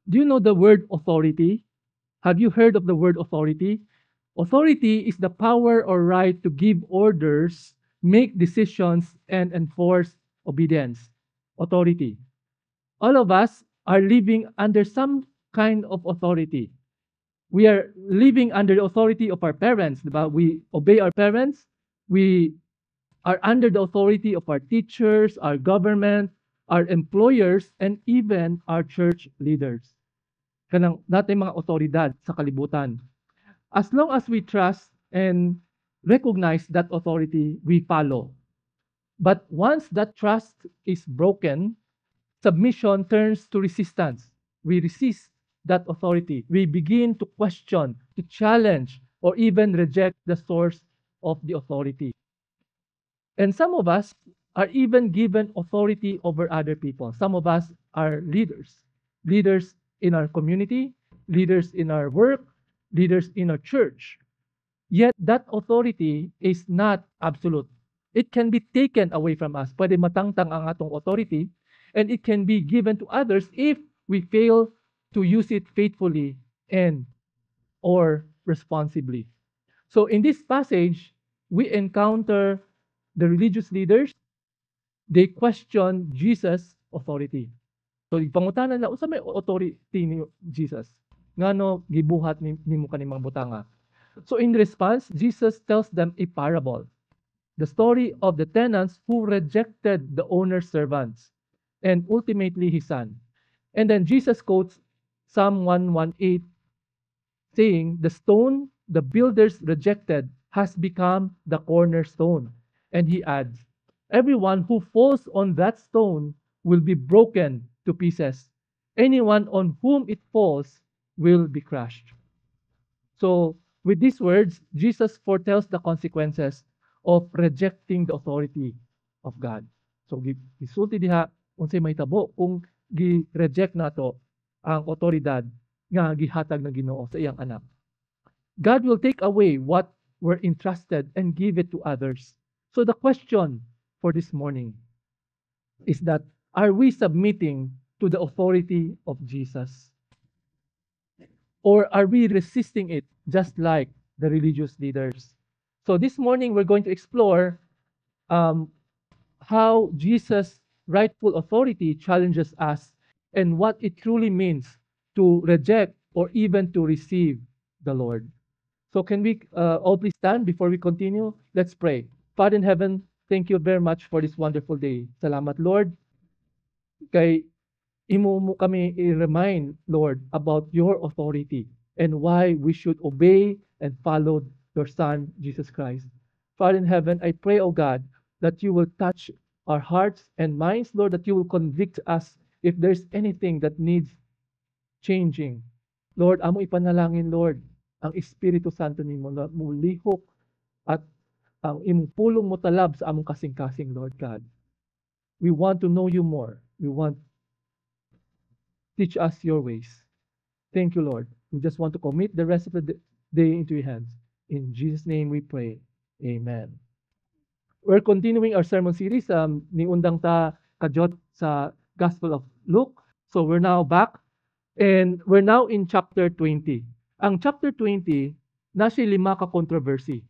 Do you know the word authority? Have you heard of the word authority? Authority is the power or right to give orders, make decisions, and enforce obedience. Authority. All of us are living under some kind of authority. We are living under the authority of our parents. Diba? We obey our parents. We are under the authority of our teachers, our government, our employers, and even our church leaders. Kanang natin mga otoridad sa kalibutan. As long as we trust and recognize that authority, we follow. But once that trust is broken, submission turns to resistance. We resist that authority. We begin to question, to challenge, or even reject the source of the authority. And some of us are even given authority over other people. Some of us are leaders, leaders in our community, leaders in our work, leaders in our church. Yet that authority is not absolute. It can be taken away from us. Pwede matangtang ang atong authority, and it can be given to others if we fail to use it faithfully and or responsibly. So in this passage, we encounter the religious leaders. They question Jesus' authority. So ipangutanan na unsa may authority ni Jesus? Ngano gibuhat nimo kaning mga butanga? So in response, Jesus tells them a parable, the story of the tenants who rejected the owner's servants and ultimately his son. And then Jesus quotes Psalm 118, saying, "The stone the builders rejected has become the cornerstone." And he adds, "Everyone who falls on that stone will be broken to pieces. Anyone on whom it falls will be crushed." So, with these words, Jesus foretells the consequences of rejecting the authority of God. So, gisulti diha unsay mahitabo kung gi-reject nato ang otoridad nga gihatag ng Ginoo sa iyang anak. God will take away what were entrusted and give it to others. So the question for this morning is that, are we submitting to the authority of Jesus? Or are we resisting it just like the religious leaders? So this morning we're going to explore how Jesus' rightful authority challenges us and what it truly means to reject or even to receive the Lord. So can we all please stand before we continue? Let's pray. Father in heaven, thank you very much for this wonderful day. Salamat, Lord. Kay imo mo kami i-remind, Lord, about your authority and why we should obey and follow your Son, Jesus Christ. Father in heaven, I pray, O God, that you will touch our hearts and minds, Lord, that you will convict us if there's anything that needs changing. Lord, amo ipanalangin, Lord, ang Espiritu Santo nimo na mulihok at ang imong pulong mo talab sa among kasing-kasing, Lord God. We want to know you more. We want teach us your ways. Thank you, Lord. We just want to commit the rest of the day into your hands. In Jesus' name we pray. Amen. We're continuing our sermon series. Niundang ta kajot sa Gospel of Luke. So we're now back and we're now in chapter 20. Ang chapter 20, nasa lima ka controversy.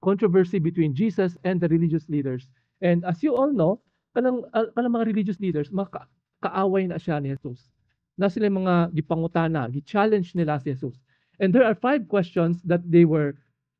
Controversy between Jesus and the religious leaders. And as you all know, kanang mga religious leaders, kaaway na siya ni Jesus. Na sila mga gipangutana, gi-challenge nila si Jesus. And there are 5 questions that they were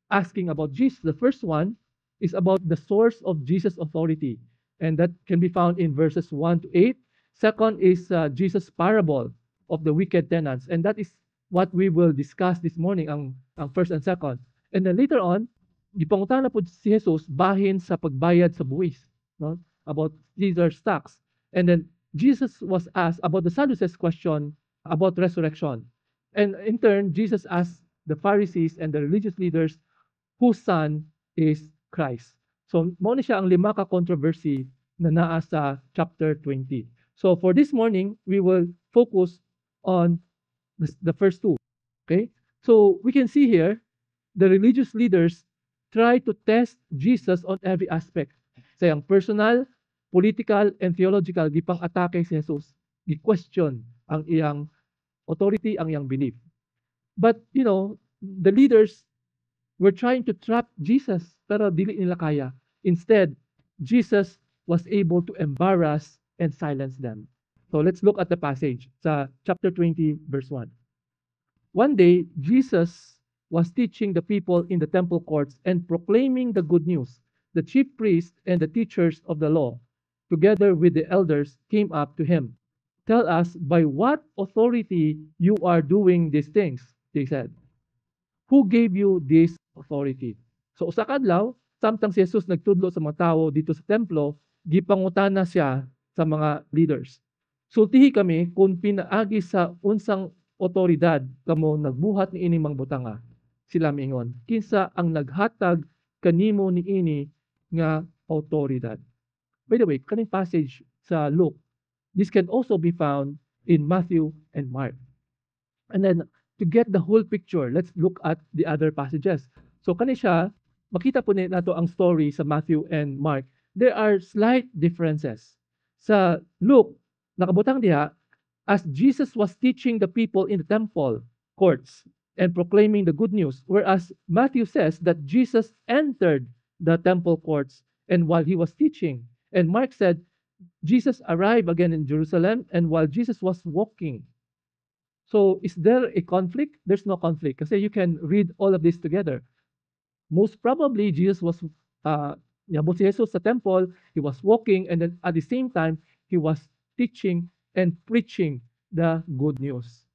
asking about Jesus. The first one is about the source of Jesus' authority. And that can be found in verses 1 to 8. Second is Jesus' parable of the wicked tenants. And that is what we will discuss this morning, ang first and second. And then later on, gipangutana po si Jesus bahin sa pagbayad sa buwis, no? About Caesar's tax. And then Jesus was asked about the Sadducees' question about resurrection. And in turn, Jesus asked the Pharisees and the religious leaders whose son is Christ. So, mo ni siya ang lima ka controversy na naa sa chapter 20. So, for this morning, we will focus on the first two. Okay? So, we can see here, the religious leaders try to test Jesus on every aspect. Sa iyang personal, political, and theological, gipang atake si Jesus. Gi-question ang iyang authority ang iyang belief. But, the leaders were trying to trap Jesus, pero dili nila kaya. Instead, Jesus was able to embarrass and silence them. So let's look at the passage sa chapter 20, verse 1. One day, Jesus was teaching the people in the temple courts and proclaiming the good news. The chief priests and the teachers of the law, together with the elders, came up to him. Tell us by what authority you are doing these things, they said. Who gave you this authority? So usa ka adlaw, samtang si Jesus nagtudlo sa mga tawo dito sa templo, gipangutana siya sa mga leaders. Sultihi kami kung pinaagi sa unsang otoridad kamo nagbuhat ni ining mangbutanga. Sila miingon, kinsa ang naghatag kanimo ni ini nga otoridad. By the way, kaning passage sa Luke, this can also be found in Matthew and Mark. And then, to get the whole picture, let's look at the other passages. So, kani siya, makita po nato ang story sa Matthew and Mark. There are slight differences. Sa Luke, nakabutang diha, as Jesus was teaching the people in the temple courts and proclaiming the good news, whereas Matthew says that Jesus entered the temple courts and while he was teaching. And Mark said, Jesus arrived again in Jerusalem and while Jesus was walking. So, is there a conflict? There's no conflict kasi you can read all of this together. Most probably, Jesus was, yabot si Jesus sa temple, he was walking, and then at the same time, he was teaching and preaching the good news.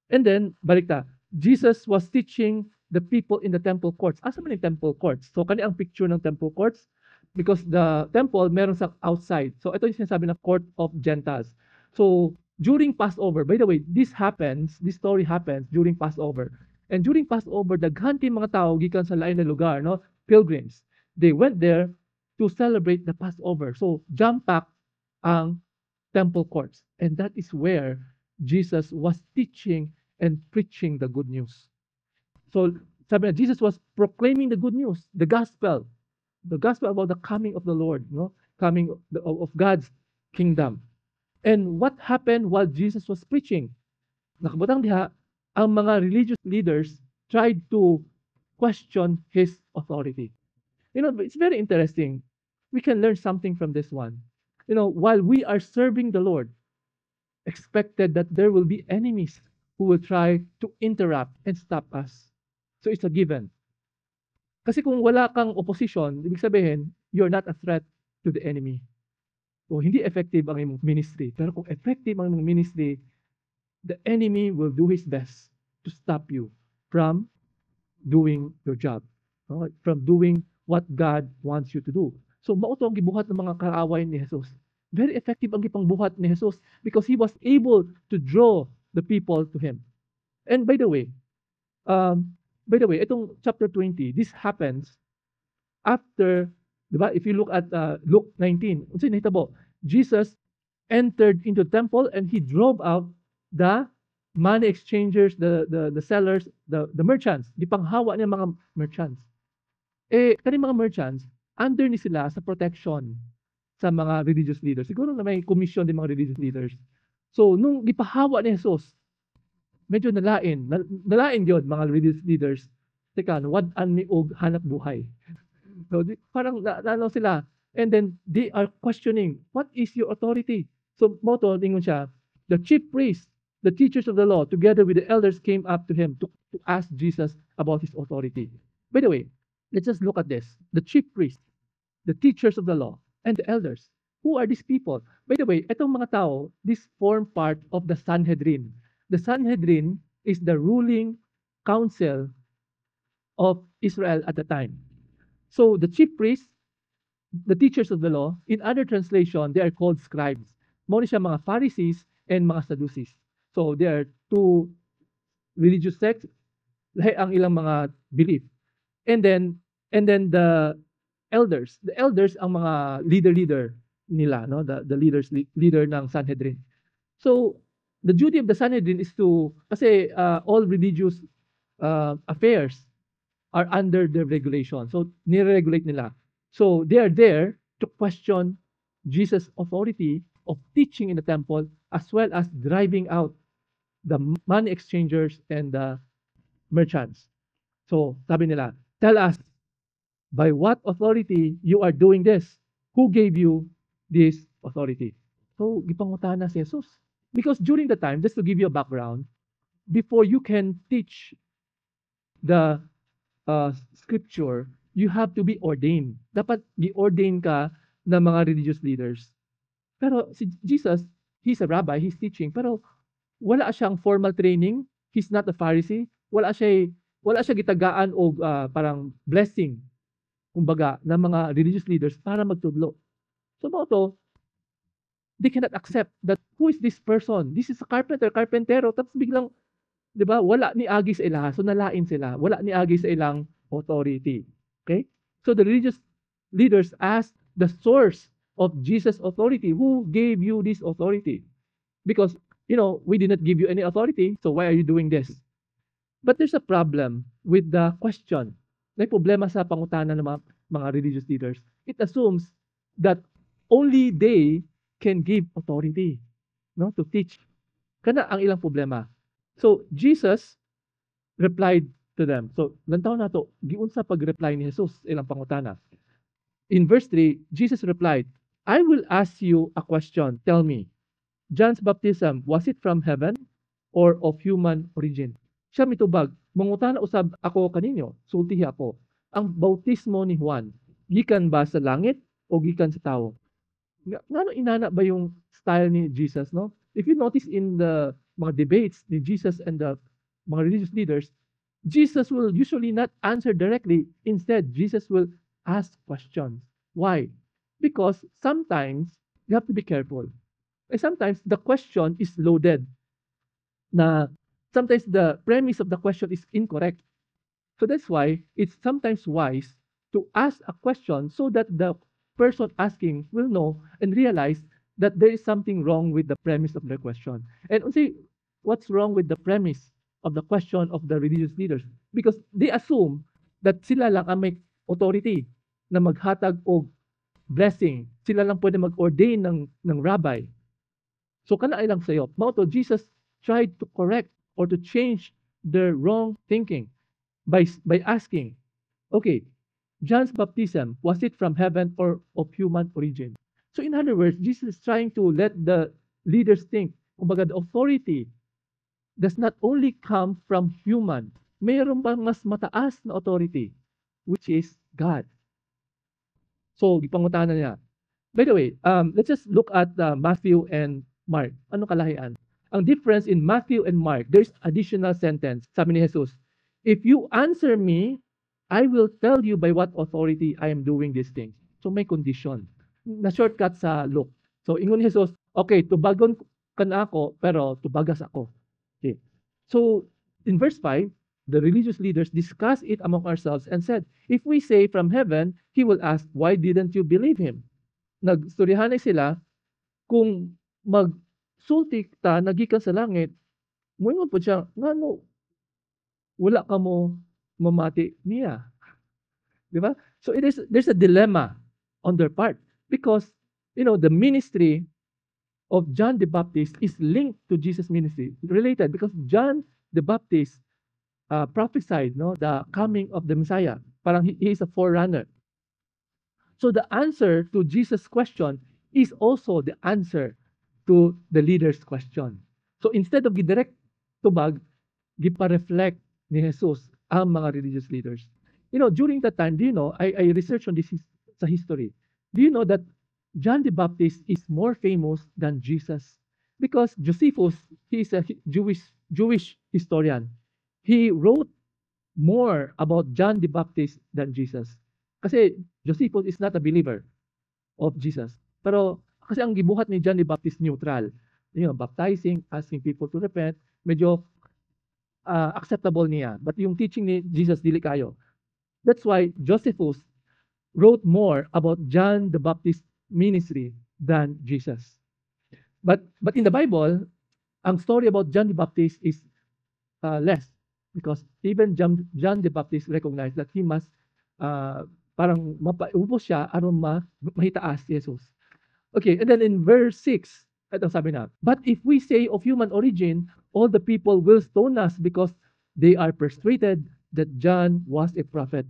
And then, balik ta, Jesus was teaching the people in the temple courts. Asa man yung temple courts? So, kani ang picture ng temple courts? Because the temple, meron sa outside. So, ito yung sinasabi na court of Gentiles. So, during Passover, by the way, this story happens during Passover. And during Passover, daghan kay mga tao gikan sa lain na lugar, no? Pilgrims. They went there to celebrate the Passover. So, jam-pack ang temple courts. And that is where Jesus was teaching and preaching the good news. So, sabi na, Jesus was proclaiming the good news, the gospel about the coming of the Lord, coming of God's kingdom. And what happened while Jesus was preaching? Nakabutang diha, ang mga religious leaders tried to question his authority. It's very interesting. We can learn something from this one. While we are serving the Lord, expected that there will be enemies who will try to interrupt and stop us. So it's a given. Kasi kung wala kang opposition, ibig sabihin, you're not a threat to the enemy. So, hindi effective ang imong ministry. Pero kung effective ang imong ministry, the enemy will do his best to stop you from doing your job. From doing what God wants you to do. So, mao to ang gibuhat ng mga kaaway ni Jesus. Very effective ang gipangbuhat ni Jesus because he was able to draw the people to him. And by the way, itong chapter 20, this happens after, di ba? If you look at Luke 19, unsay nahitabo? Jesus entered into the temple and he drove out the money exchangers, the sellers, the merchants. Gipanghawa niya mga merchants. Kani mga merchants, under ni sila sa protection sa mga religious leaders. Siguro na may commission din mga religious leaders. So, nung gipahawa ni Jesus, medyo nalain yun mga religious leaders. Teka, wad-an mi og hanap buhay. So, parang naano sila. And then, they are questioning, what is your authority? So, moto, tingon siya, the chief priests, the teachers of the law, together with the elders, came up to him to ask Jesus about his authority. By the way, let's just look at this. The chief priests, the teachers of the law, and the elders. Who are these people? By the way, itong mga tao, this form part of the Sanhedrin. The Sanhedrin is the ruling council of Israel at the time. So the chief priests, the teachers of the law, in other translation, they are called scribes. Mao ni siya mga Pharisees and mga Sadducees. So there are two religious sects, lahi ang ilang mga belief. And then the elders ang mga leader nila, no? The leader ng Sanhedrin. So the duty of the Sanhedrin is to, kasi all religious affairs are under their regulation. So nire-regulate nila. So they are there to question Jesus' authority of teaching in the temple as well as driving out the money exchangers and the merchants. So, sabi nila, tell us, by what authority you are doing this? Who gave you this authority? So, gipangutan na si Jesus. Because during the time, just to give you a background, before you can teach the scripture, you have to be ordained. Dapat i-ordain ka ng mga religious leaders. Pero si Jesus, he's a rabbi, he's teaching, pero wala siyang formal training. He's not a Pharisee. Wala siya gitagaan o parang blessing, kumbaga, ng mga religious leaders para magtudlo. So mga to, they cannot accept that who is this person? This is a carpentero. Tapos biglang, di ba, wala ni agi sa ilaha. So nalain sila. Wala ni agi sa ilang authority. Okay? So the religious leaders asked the source of Jesus' authority. Who gave you this authority? Because, we did not give you any authority, so why are you doing this? But there's a problem with the question. May problema sa pangutanan ng mga religious leaders. It assumes that only they can give authority, to teach. Kana ang ilang problema. So Jesus replied to them. So lantaw na to, giunsa pag-reply ni Jesus ilang pangutana. In verse 3, Jesus replied, I will ask you a question. Tell me, John's baptism, was it from heaven or of human origin? Siya mitubag, mangutana usab ako kaninyo, sultihi ako. Ang bautismo ni Juan, gikan ba sa langit o gikan sa tao? Ngano inana ba yung style ni Jesus, no? If you notice in the mga debates ni Jesus and the mga religious leaders, Jesus will usually not answer directly. Instead, Jesus will ask questions. Why? Because sometimes you have to be careful. Sometimes the question is loaded. Na sometimes the premise of the question is incorrect. So that's why it's sometimes wise to ask a question so that the person asking will know and realize that there is something wrong with the premise of the question. And see, what's wrong with the premise of the question of the religious leaders? Because they assume that sila lang ang may authority na maghatag o blessing. Sila lang pwede mag-ordain ng rabbi. So kana ay lang sa'yo. Mao Jesus tried to correct or to change their wrong thinking by asking, okay, John's baptism, was it from heaven or of human origin? So in other words, Jesus is trying to let the leaders think, kumbaga the authority does not only come from human, mayroon bang mas mataas na authority, which is God. So, gipangutanan niya. By the way, let's just look at Matthew and Mark. Ano kalahian? Ang difference in Matthew and Mark, there's additional sentence. Sabi ni Jesus, if you answer me, I will tell you by what authority I am doing these things. So may condition. Na shortcut sa Luke. So ingon ni Jesus, okay, tubagon ka na ako, pero tubagas ako. Okay. So in verse 5, the religious leaders discussed it among ourselves and said, if we say from heaven, he will ask, why didn't you believe him? Nagstoryahan sila kung magsulti ta nagikan sa langit, moingon po siya, ngano wala ka mo mamati niya. Di ba? So there's a dilemma on their part because the ministry of John the Baptist is linked to Jesus' ministry, related because John the Baptist prophesied the coming of the Messiah. Parang he is a forerunner. So the answer to Jesus' question is also the answer to the leader's question. So instead of gidirect tubag, gipa-reflect ni Jesus ang mga religious leaders. During that time, do you know, I researched on this sa history. Do you know that John the Baptist is more famous than Jesus? Because Josephus, he is a Jewish historian. He wrote more about John the Baptist than Jesus. Kasi Josephus is not a believer of Jesus. Pero kasi ang gibuhat ni John the Baptist neutral. Baptizing, asking people to repent, medyo acceptable niya. But yung teaching ni Jesus, dili kayo. That's why Josephus wrote more about John the Baptist ministry than Jesus. But in the Bible, ang story about John the Baptist is less because even John the Baptist recognized that he must parang mapaubos siya aron mahitaas si Jesus. Okay, and then in verse 6, ito sabi na, but if we say of human origin, all the people will stone us because they are persuaded that John was a prophet.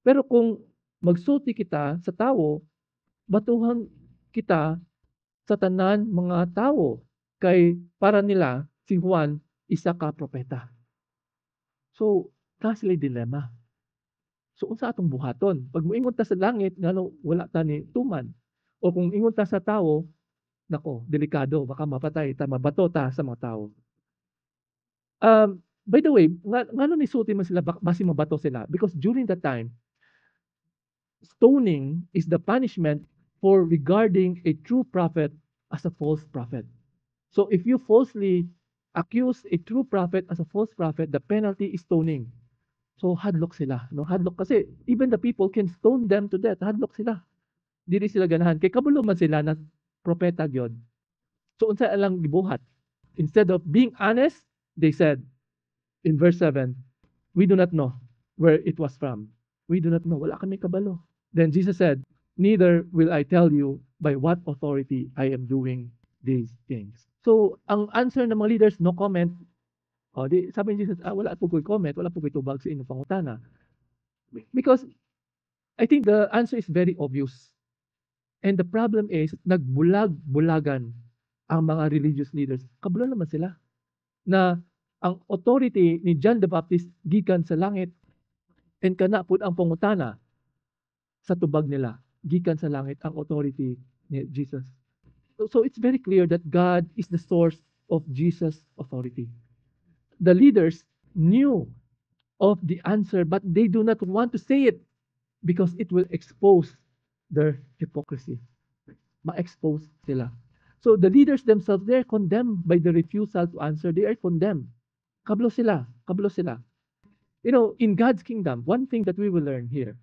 Pero kung magsulti kita sa tao, batuhan kita sa tanan mga tao, kay para nila si Juan isa ka propeta. So, na sila'y dilemma. So, unsa atong buhaton? Pag moingon ta sa langit, ngano wala ta ni tuman. O kung ingon ta sa tao, nako, delikado, baka mapatay ta, mabato ta sa mga tao. By the way, ngano ni sulti man sila basi mabato sila? Because during that time, stoning is the punishment for regarding a true prophet as a false prophet. So if you falsely accuse a true prophet as a false prophet, the penalty is stoning. So hadlock sila, no? Hadlock kasi even the people can stone them to death. Hadlock sila. Dili sila ganahan kay kabulo man sila na propeta gyud. So unsa lang gibuhat? Instead of being honest, they said in verse 7, we do not know where it was from. We do not know. Wala kami kabalo. Then Jesus said, neither will I tell you by what authority I am doing these things. So, ang answer ng mga leaders, no comment. O, di, sabi ni Jesus, wala po ko'y comment, wala po ko'y tubag sa inyong pangutana. Because I think the answer is very obvious. And the problem is, nagbulag-bulagan ang mga religious leaders. Kabalo naman sila. Na ang authority ni John the Baptist gikan sa langit and kana pud ang pangutana sa tubag nila gikan sa langit ang authority ni Jesus. So it's very clear that God is the source of Jesus' authority. The leaders knew of the answer, but they do not want to say it because it will expose their hypocrisy. Ma-expose sila. So the leaders themselves, they're condemned by the refusal to answer. They are condemned. Kablo sila. Kablo sila. You know, in God's kingdom, one thing that we will learn here,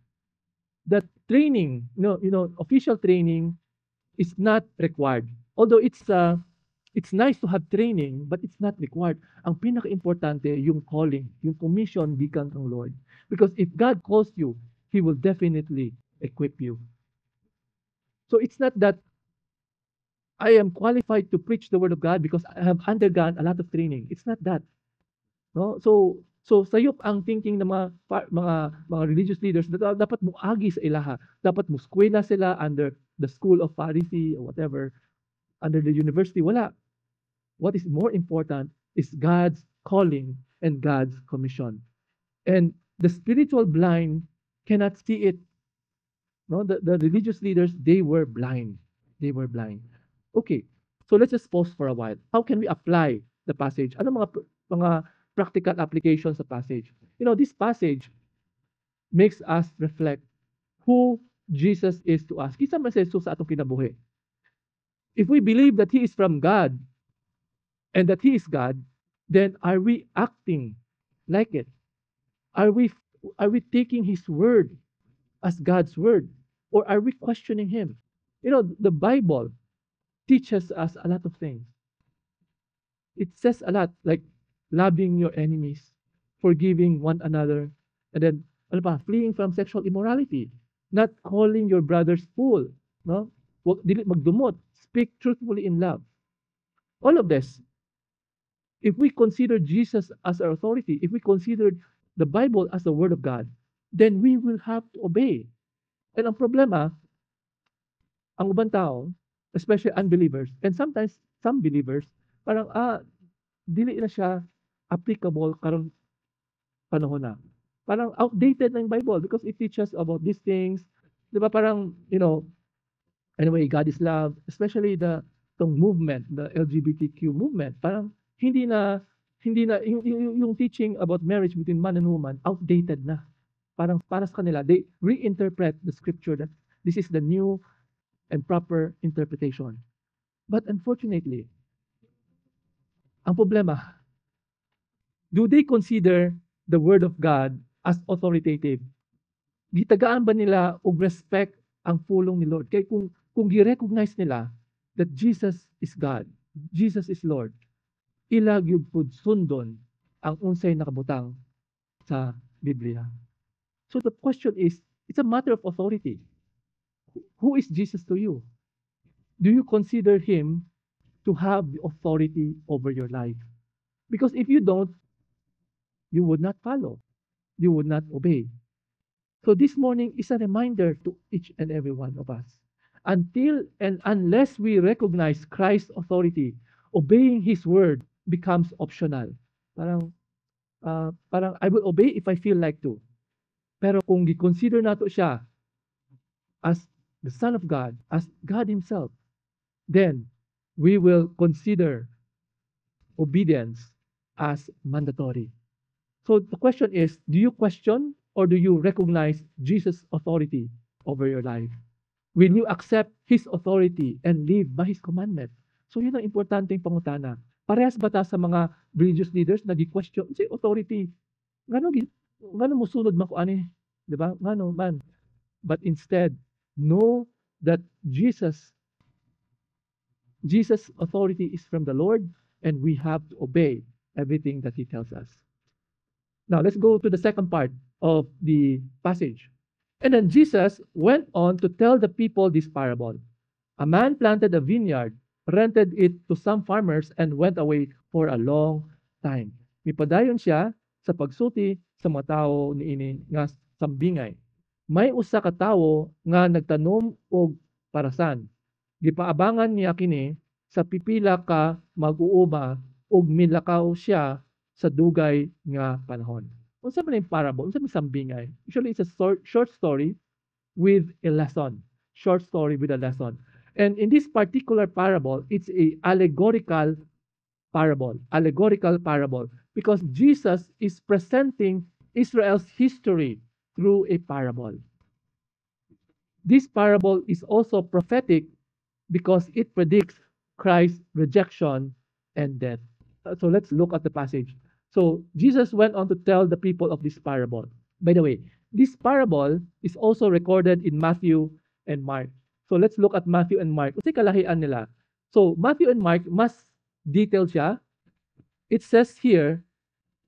that training, official training is not required. Although it's nice to have training, but it's not required. Ang pinaka-importante, yung calling, yung commission gikan kang Lord. Because if God calls you, He will definitely equip you. So it's not that I am qualified to preach the word of God because I have undergone a lot of training. It's not that. No? So sayop ang thinking ng mga religious leaders na dapat mo agi sa ilaha. Dapat mo eskwela sila under the school of Pharisee or whatever, under the university. Wala. What is more important is God's calling and God's commission. And the spiritual blind cannot see it. No, the religious leaders, they were blind. They were blind. Okay, so let's just pause for a while. How can we apply the passage? Ano mga practical applications sa passage? You know, this passage makes us reflect who Jesus is to us. Kisa man sa Jesus sa atong kinabuhi. If we believe that He is from God and that He is God, then are we acting like it? Are we taking His word as God's word? Or are we questioning Him? You know, the Bible teaches us a lot of things. It says a lot, like loving your enemies, forgiving one another, and then ano pa, fleeing from sexual immorality, not calling your brothers fool, no? Wag dili magdumot, speak truthfully in love. All of this, if we consider Jesus as our authority, if we consider the Bible as the word of God, then we will have to obey. And ang problema, ang ubang tao, especially unbelievers, and sometimes some believers, parang, dili na siya applicable karong panahon na. Parang outdated na yung Bible because it teaches about these things. Di ba parang, anyway, God is love, especially tong movement, the LGBTQ movement, parang hindi na yung teaching about marriage between man and woman, outdated na. Parang para sa kanila, they reinterpret the scripture that this is the new and proper interpretation. But unfortunately, ang problema, do they consider the word of God as authoritative? Gitagaan ba nila og respect ang pulong ni Lord? Kaya kung gi-recognize nila that Jesus is God, Jesus is Lord, ila gyud pud sundon ang unsay nakabutang sa Biblia. So the question is, it's a matter of authority. Who is Jesus to you? Do you consider Him to have the authority over your life? Because if you don't, you would not follow, you would not obey. So this morning is a reminder to each and every one of us. Until and unless we recognize Christ's authority, obeying His word becomes optional. Parang, parang I will obey if I feel like to. Pero kung i-consider nato siya as the Son of God, as God Himself, then we will consider obedience as mandatory. So the question is, do you question or do you recognize Jesus' authority over your life? Will you accept His authority and live by His commandment? So yun ang importanteng pangutana. Parehas ba ta sa mga religious leaders na gi-question, si authority, ngano mo sunod man ko ani, di ba? Ngano man. But instead, know that Jesus' authority is from the Lord and we have to obey everything that He tells us. Now, let's go to the second part of the passage. And then Jesus went on to tell the people this parable. A man planted a vineyard, rented it to some farmers, and went away for a long time. Mipadayon siya sa pagsuti sa mga tao niini nga sambingay. May usa ka tawo nga nagtanom og parasan. Gipaabangan niya kini sa pipila ka mag-uuma ug milakaw siya sa dugay nga panahon. Unsa man yung parable? Unsa man sambingay? Usually it's a short story with a lesson. Short story with a lesson. And in this particular parable, it's a allegorical parable. Allegorical parable. Because Jesus is presenting Israel's history through a parable. This parable is also prophetic because it predicts Christ's rejection and death. So let's look at the passage. So Jesus went on to tell the people of this parable. By the way, this parable is also recorded in Matthew and Mark. So let's look at Matthew and Mark. Kasi kalahian nila. So Matthew and Mark, mas detailed siya. It says here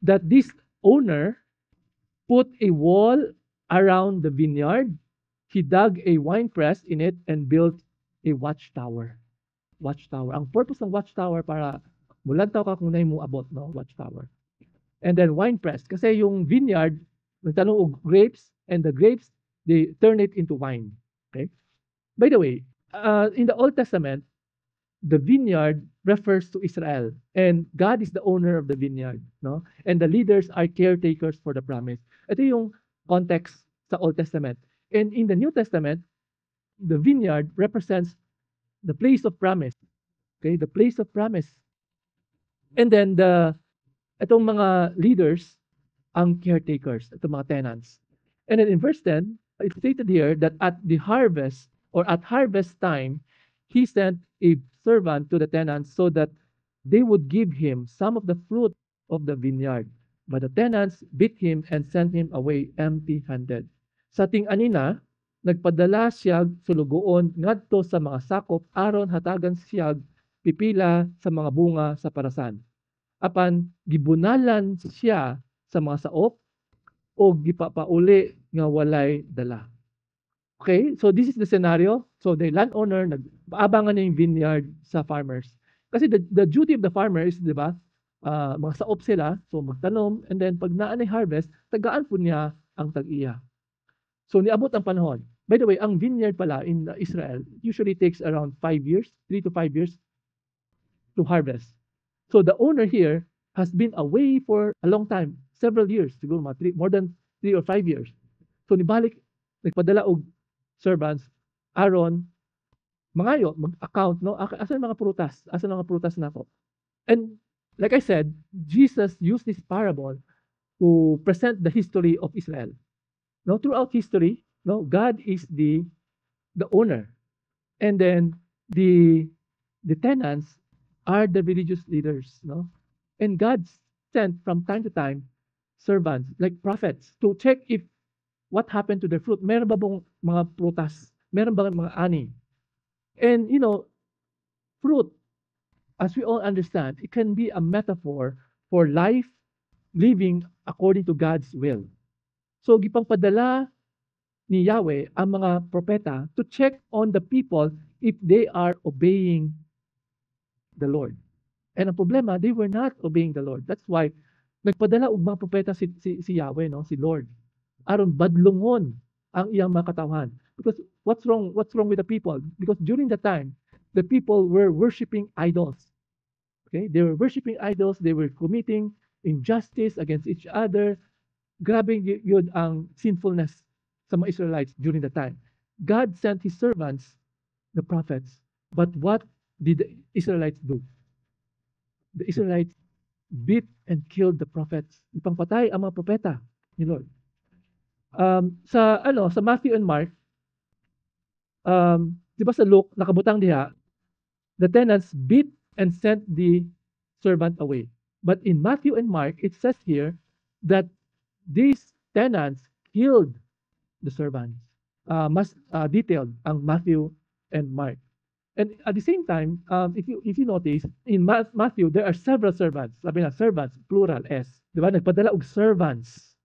that this owner put a wall around the vineyard. He dug a wine press in it and built a watchtower. Watchtower. Ang purpose ng watchtower para mulantaw ka kung na mo abot, no? Watchtower. And then wine press. Kasi yung vineyard, nagtanong og grapes, and the grapes, they turn it into wine. Okay? By the way, in the Old Testament, the vineyard refers to Israel. And God is the owner of the vineyard. No? And the leaders are caretakers for the promise. Ito yung context sa Old Testament. And in the New Testament, the vineyard represents the place of promise. Okay? The place of promise. And then itong mga leaders, ang caretakers, itong mga tenants. And then in verse 10, it's stated here that at the harvest or at harvest time, he sent a servant to the tenants so that they would give him some of the fruit of the vineyard. But the tenants beat him and sent him away empty-handed. Sa ting-anina, nagpadala siya sulugoon ngadto sa mga sakop aron hatagan siya pipila sa mga bunga sa parasan. Apan gibunalan siya sa mga saop o gipapauli nga walay dala. Okay, so this is the scenario. So the landowner nag-aabangan niya yung vineyard sa farmers. Kasi the duty of the farmer is, di ba, mga saop sila, so magtanom, and then pag naanay harvest, tagaan po niya ang tag-iya. So niabot ang panahon. By the way, ang vineyard pala in Israel usually takes around 5 years, 3 to 5 years to harvest. So the owner here has been away for a long time, several years, siguro more than 3 or 5 years. So nibalik, nagpadala og servants, aron, mangayo, mag-account, no? Asan mga prutas? Asan mga prutas na ako? And like I said, Jesus used this parable to present the history of Israel. No, throughout history, no, God is the owner. And then the tenants are the religious leaders, no? And God sent from time to time servants like prophets to check if what happened to their fruit. Meron ba bang mga prutas? Meron ba mga ani? And you know, fruit, as we all understand, it can be a metaphor for life living according to God's will. So gipangpadala ni Yahweh ang mga propeta to check on the people if they are obeying the Lord. And ang problema, they were not obeying the Lord. That's why nagpadala og mga propeta si Yahweh, no, si Lord, aron badlungon ang iyang mga katawhan. Because what's wrong with the people? Because during that time, the people were worshiping idols. Okay? They were worshiping idols, they were committing injustice against each other. Grabe yun ang sinfulness sa mga Israelites during the time. God sent His servants, the prophets. But what did the Israelites do? The Israelites beat and killed the prophets. Ipangpatay ang mga propeta ni Lord. Sa Matthew and Mark, di ba sa Luke, nakabutang diha, the tenants beat and sent the servant away. But in Matthew and Mark, it says here that these tenants killed the servants. Mas detailed ang Matthew and Mark. And at the same time, if you notice, in Matthew, there are several servants. Sabi na, servants, plural, S. Di ba? Nagpadala og servants.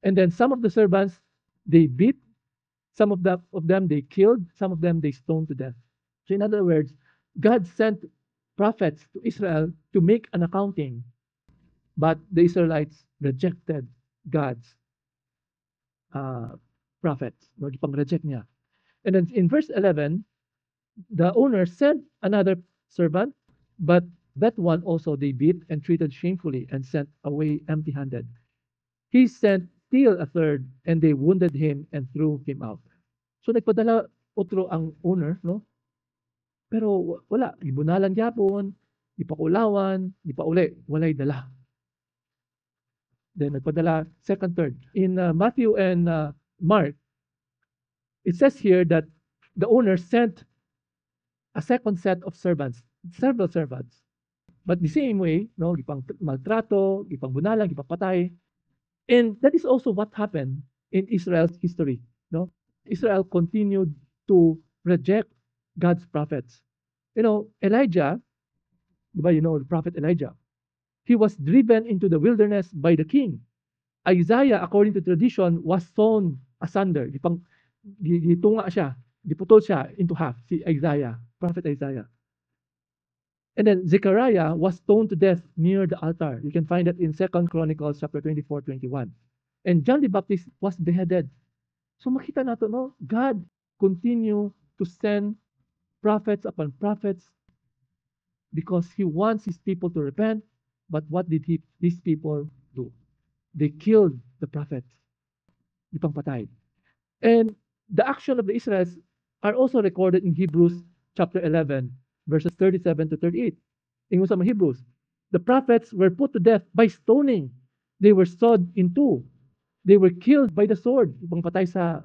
And then some of the servants, they beat. Some of them they killed. Some of them they stoned to death. So in other words, God sent prophets to Israel to make an accounting. But the Israelites rejected God's prophets. No, ipang-reject niya. And then in verse 11, the owner sent another servant, but that one also they beat and treated shamefully and sent away empty-handed. He sent still a third, and they wounded him and threw him out. So nagpadala otro ang owner, no? Pero wala, gibunalan gyapon, ipakulawan, ipauli, walay dala. Then nagpadala second, third. In Matthew and Mark, it says here that the owner sent a second set of servants, several servants. But the same way, no, gipang maltrato, gipang bunalan, gipang patay. And that is also what happened in Israel's history, no? Israel continued to reject God's prophets. You know, Elijah, the prophet Elijah, he was driven into the wilderness by the king. Isaiah, according to tradition, was sawn asunder. Gitunga siya, giputol siya into half, si Isaiah, prophet Isaiah. And then Zechariah was stoned to death near the altar. You can find that in 2 Chronicles chapter 24, 21. And John the Baptist was beheaded. So makita nato, no, God continue to send prophets upon prophets because He wants His people to repent. But what did these people do? They killed the prophets. Ipangpatay. And the action of the Israelites are also recorded in Hebrews chapter 11, verses 37 to 38. Ingon sa mga Hebrews, the prophets were put to death by stoning. They were sawed in two. They were killed by the sword. Ipangpatay sa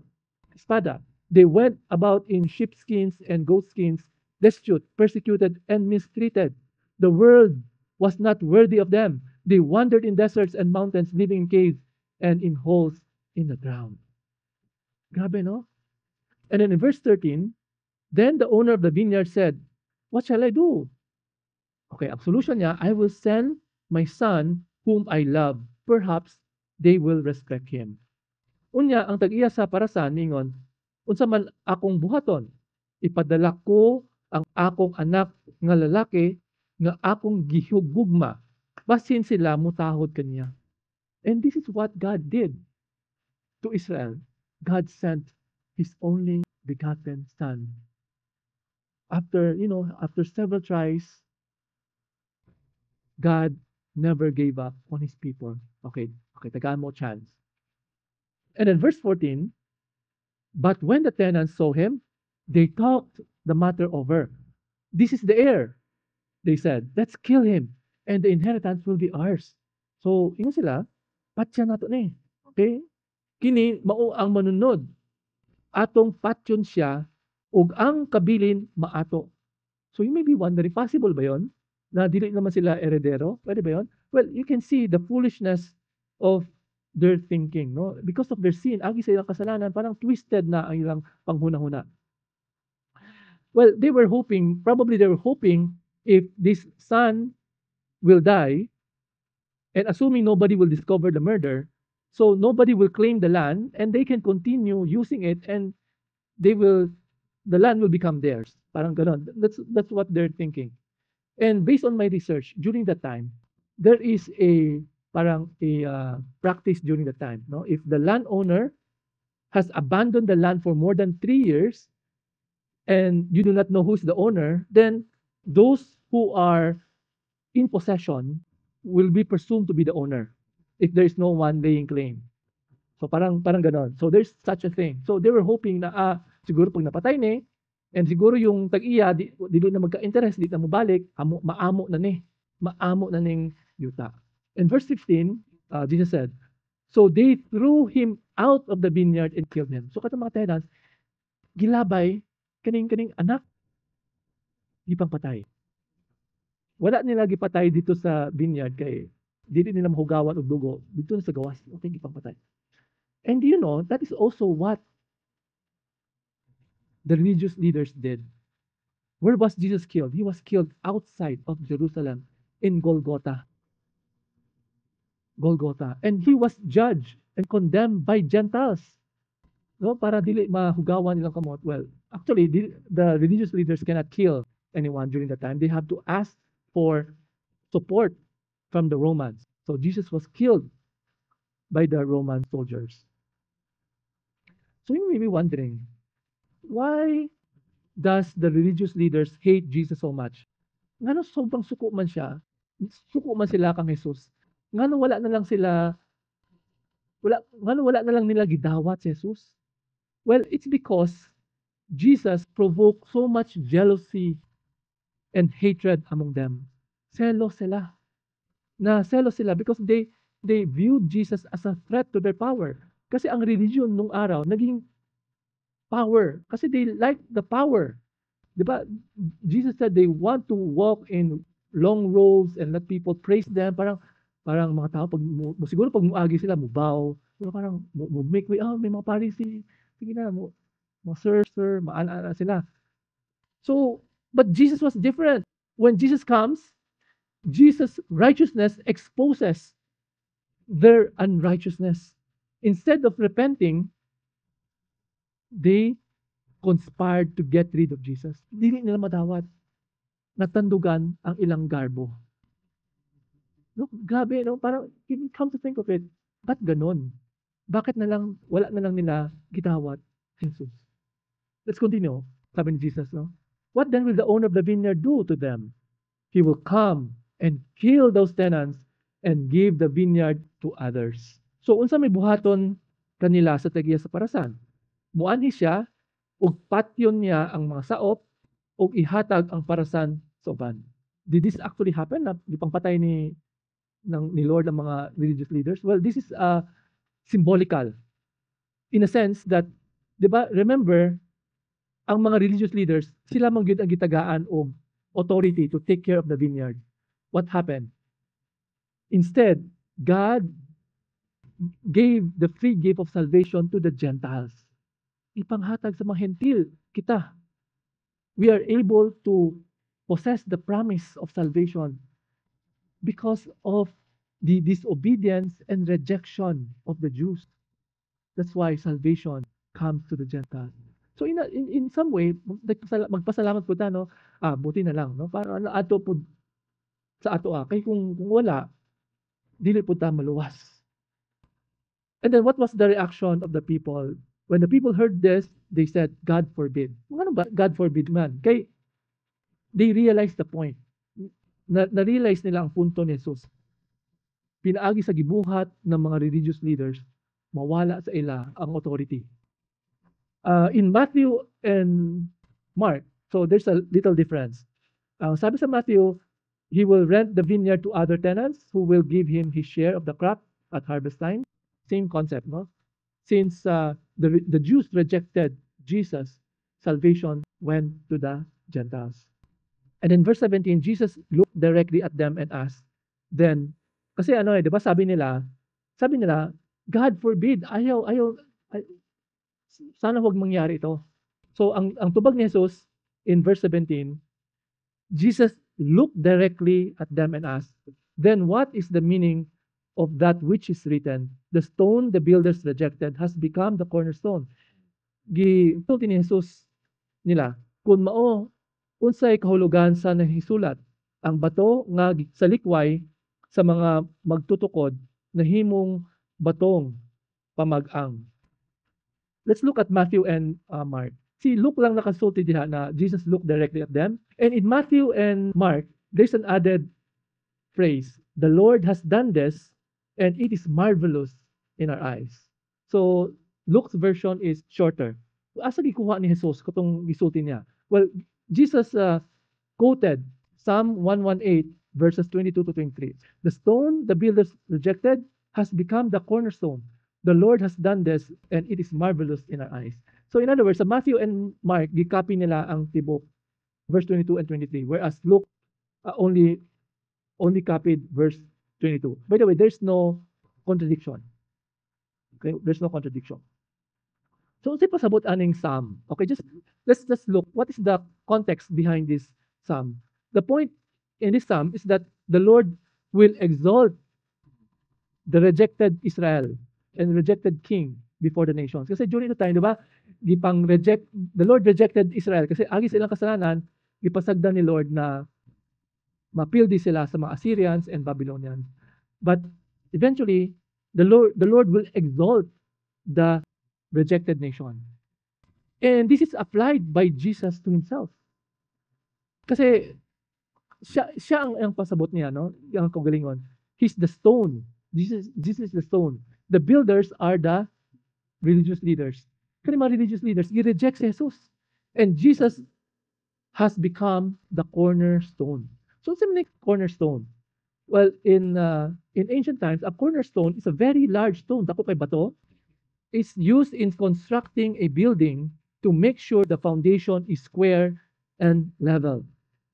espada. They went about in sheepskins and goatskins, destitute, persecuted, and mistreated. The world was not worthy of them. They wandered in deserts and mountains, living in caves and in holes in the ground. Grabe, no? And then in verse 13, then the owner of the vineyard said, what shall I do? Okay, ang solution niya, I will send my son whom I love. Perhaps they will respect him. Unya, ang tag-iya sa parasan, ningon, unsa man akong buhaton, ipadala ko ang akong anak nga lalaki nga akong gihugugma, basin sila mutahod kaniya. And this is what God did to Israel. God sent His only begotten Son. After several tries, God never gave up on His people. Okay, tagaan mo chance. And then verse 14, but when the tenants saw him, they talked the matter over. This is the heir, they said. Let's kill him, and the inheritance will be ours. So, ingon sila, patya nato ni. Okay? Kini, mao ang manunod. Atong patyon siya, ug ang kabilin maato. So, you may be wondering, possible ba yon? Na dili naman sila heredero? Pwede ba yon? Well, you can see the foolishness of their thinking, no? Because of their sin, agi sa ilang kasalanan, parang twisted na ang ilang panghuna-huna. Well, probably they were hoping if this son will die, and assuming nobody will discover the murder, so nobody will claim the land, and they can continue using it, and the land will become theirs. Parang ganon. That's what they're thinking. And based on my research, during that time, there is a parang a practice during that time. No, if the landowner has abandoned the land for more than 3 years, and you do not know who's the owner, then those who are in possession will be presumed to be the owner if there is no one laying claim. So parang ganon. So there's such a thing. So they were hoping na siguro pag napatay ni and siguro yung tag-iya di na magka-interest, di na mabalik, maamo na ni. Maamo na ning yuta. In verse 15, Jesus said, so they threw him out of the vineyard and killed him. So katong mga tenants, gilabay kaning anak gipang patay. Wala nila gipatay dito sa vineyard kay dili nila mahugawan og dugo dito sa gawas. Okay, gipang patay. And do you know, that is also what the religious leaders did. Where was Jesus killed? He was killed outside of Jerusalem in Golgotha. Golgotha. And he was judged and condemned by Gentiles. No, para dili mahugawan nilang kamot. Well, actually, the religious leaders cannot kill anyone during that time. They have to ask for support from the Romans. So Jesus was killed by the Roman soldiers. So you may be wondering, why does the religious leaders hate Jesus so much? Ngano sobrang suko man siya, suko man sila kang Jesus. Ngano wala na lang nila gidawat si Jesus? Well, it's because Jesus provoked so much jealousy and hatred among them. Selos sila. Selos sila because they viewed Jesus as a threat to their power. Kasi ang religion nung araw naging power kasi they like the power. Diba? Jesus said they want to walk in long robes and let people praise them. Parang mga tao siguro pag muagi sila mubaw, parang make way, may mga Pharisee, sige na mo sir, maana sila. So, but Jesus was different. When Jesus comes, Jesus' righteousness exposes their unrighteousness. Instead of repenting, they conspired to get rid of Jesus. Dili nila madawat. Natandugan ang ilang garbo. No, grabe, no? Parang, come to think of it, ba't ganon? Bakit wala na lang nila gitawat Jesus? Let's continue. Sabi ni Jesus, no? What then will the owner of the vineyard do to them? He will come and kill those tenants and give the vineyard to others. So, unsa may buhaton kanila sa tagiya sa parasan? Muanhi siya, ug patyon niya ang mga saop, ug ihatag ang parasan sa uban. Did this actually happen? Na ipangpatay ni Lord ang mga religious leaders? Well, this is symbolical. In a sense that, di ba, remember, ang mga religious leaders, sila man gyud ang gitagaan og authority to take care of the vineyard. What happened? Instead, God gave the free gift of salvation to the Gentiles. Ipanghatag sa mga hentil kita. We are able to possess the promise of salvation because of the disobedience and rejection of the Jews. That's why salvation comes to the Gentiles. So in some way, magpasalamat po tayo, buti na lang, no? Para ato po sa ato kay kung wala, dili po ta maluwas. And then what was the reaction of the people? When the people heard this, they said, God forbid. Ano ba? God forbid man. Kay they realized the point. Na-realize nila ang punto ni Jesus. Pinaagi sa gibuhat ng mga religious leaders, mawala sa ila ang authority. In Matthew and Mark, so there's a little difference. Sabi sa Matthew, he will rent the vineyard to other tenants who will give him his share of the crop at harvest time. Same concept, no? Since the Jews rejected Jesus, salvation went to the Gentiles. And in verse 17, Jesus looked directly at them and asked, then, kasi di ba sabi nila, God forbid, ayaw, sana huwag mangyari ito. So, ang tubag ni Jesus, in verse 17, Jesus looked directly at them and asked, then what is the meaning of that which is written? The stone the builders rejected has become the cornerstone. Gisulti ni Jesus nila, kung mao, unsay kahulugan sa nahisulat, Ang bato nga sa likway sa mga magtutukod nahimong batong pamag-ang. Let's look at Matthew and Mark. Si Luke lang nakasulti diha na Jesus looked directly at them. And in Matthew and Mark, there's an added phrase, the Lord has done this and it is marvelous in our eyes. So Luke's version is shorter. Asa gikuha ni Jesus katong gisulti niya? Well, Jesus quoted Psalm 118 verses 22 to 23. The stone the builders rejected has become the cornerstone. The Lord has done this and it is marvelous in our eyes. So in other words, sa Matthew and Mark, gikopy nila ang tibok verse 22 and 23, whereas Luke only copied verse 22. By the way, there's no contradiction. Okay, there's no contradiction. So say pasabot aning psalm. Okay, let's just look what is the context behind this psalm. The point in this psalm is that the Lord will exalt the rejected Israel and rejected king before the nations. Kasi during the time, di ba, the Lord rejected Israel kasi agi silang kasalanan, ipasagdan ni Lord na mapildi sila sa mga Assyrians and Babylonians. But eventually, the Lord will exalt the rejected nation. And this is applied by Jesus to himself. Kasi siya ang pasabot niya, no? Yung kagalingon. He's the stone. Jesus is the stone. The builders are the religious leaders. Kasi mga religious leaders, i-reject si Jesus. And Jesus has become the cornerstone. So what's the cornerstone? Well, in ancient times, a cornerstone is a very large stone. Dako kay bato. It's used in constructing a building to make sure the foundation is square and level.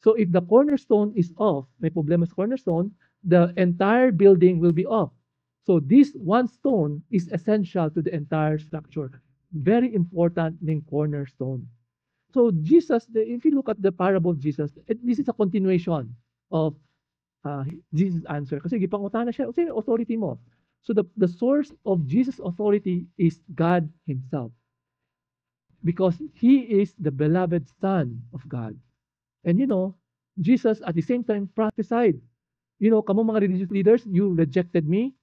So if the cornerstone is off, may problema sa cornerstone, the entire building will be off. So this one stone is essential to the entire structure. Very important ning cornerstone. So Jesus, if you look at the parable of Jesus, this is a continuation of Jesus' answer. Kasi gipangutana siya, sino authority mo? So the source of Jesus' authority is God himself. Because he is the beloved Son of God. And Jesus at the same time prophesied, kamo mga religious leaders, you rejected me,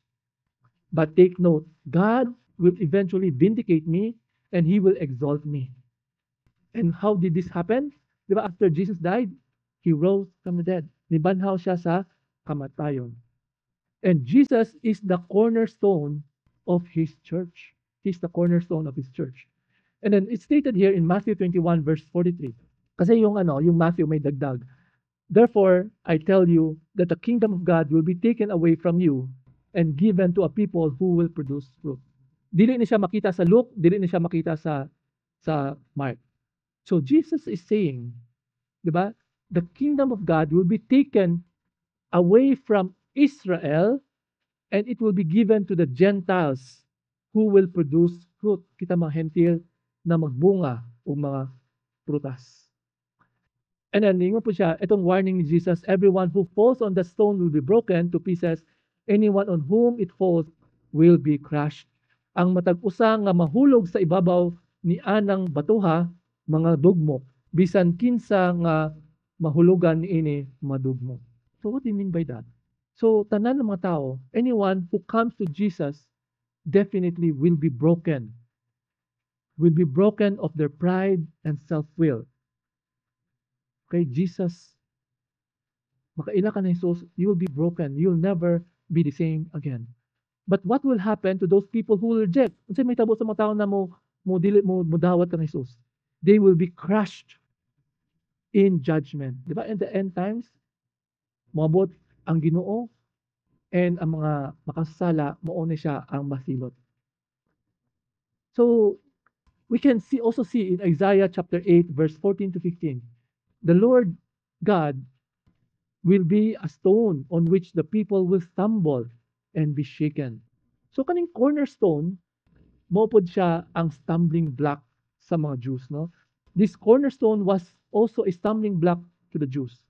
but take note, God will eventually vindicate me and he will exalt me. And how did this happen? Diba after Jesus died, he rose from the dead. Nibanhaw siya sa kamatayon. And Jesus is the cornerstone of his church. He's the cornerstone of his church. And then it's stated here in Matthew 21 verse 43. Kasi yung Matthew may dagdag. Therefore, I tell you that the kingdom of God will be taken away from you and given to a people who will produce fruit. Dili ni siya makita sa Luke, dili ni siya makita sa Mark. So Jesus is saying, di ba? The kingdom of God will be taken away from Israel and it will be given to the Gentiles who will produce fruit. Kita mga hentil na magbunga o mga prutas. And then, yun po siya, itong warning ni Jesus, everyone who falls on the stone will be broken to pieces. Anyone on whom it falls will be crushed. Ang matag-usa nga mahulog sa ibabaw ni anang batuha, mga dugmo. Bisan kinsa nga mahulugan ni ini madugmo. So what do you mean by that? So tanan ng mga tao, anyone who comes to Jesus definitely will be broken. Will be broken of their pride and self-will. Okay, Jesus, makaila ka na Jesus, you will be broken. You'll never be the same again. But what will happen to those people who will reject? Kasi may tabo sa mga tao na mo dawat ka na Jesus. They will be crushed in judgment. Di ba? In the end times, moabot ang Ginoo and ang mga makasala, mauna siya ang masilot. So, we can also see in Isaiah chapter 8, verse 14 to 15, the Lord God will be a stone on which the people will stumble and be shaken. So kaning cornerstone, maupod siya ang stumbling block sa mga Jews, no? This cornerstone was also a stumbling block to the Jews.